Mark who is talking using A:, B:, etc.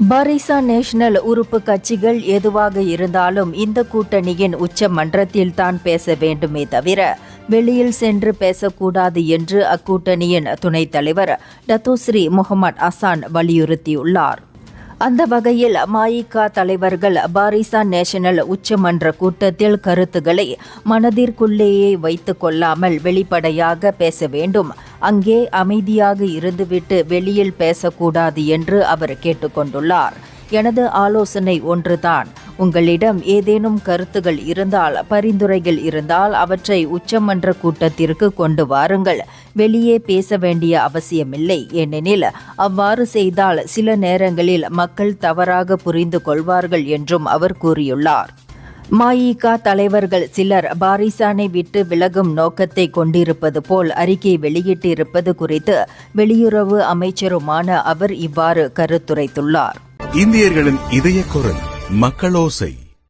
A: Barisan national உறுப்பு கட்சிகள் எதுவாக இருந்தாலும் இந்த கூட்டணியின் உச்ச மன்றத்தில் தான் பேச வேண்டுமே தவிர வெளியில் சென்று பேசக்கூடாது என்று அக்கூட்டணியின் துணைத் தலைவர் டத்தோஸ்ரீ முகமது அசான் வலியுறுத்தியுள்ளார். அந்த வகையில் மஇகா தலைவர்கள் பாரிசான் நேஷனல் உச்சமன்ற கூட்டத்தில் கருத்துக்களை மனதிற்குள்ளேயே வைத்துக் கொள்ளாமல் வெளிப்படையாக பேச வேண்டும், அங்கே அமைதியாக இருந்துவிட்டு வெளியில் பேசக்கூடாது என்று அவர் கேட்டுக்கொண்டுள்ளார். எனது ஆலோசனை ஒன்றுதான், உங்களிடம் ஏதேனும் கருத்துகள் இருந்தால், பரிந்துரைகள் இருந்தால் அவற்றை உச்சமன்ற கூட்டத்திற்கு கொண்டு வாருங்கள். வெளியே பேச வேண்டிய அவசியமில்லை. ஏனெனில் அவ்வாறு செய்தால் சில நேரங்களில் மக்கள் தவறாக புரிந்து கொள்வார்கள் என்றும் அவர் கூறியுள்ளார். மஇகா தலைவர்கள் சிலர் பாரிசானை விட்டு விலகும் நோக்கத்தை கொண்டிருப்பது போல் அறிக்கை வெளியிட்டிருப்பது குறித்து வெளியுறவு அமைச்சருமான அவர் இவ்வாறு கருத்துரைத்துள்ளார்.
B: இந்தியர்களின் இதய குரல் மக்களோசை.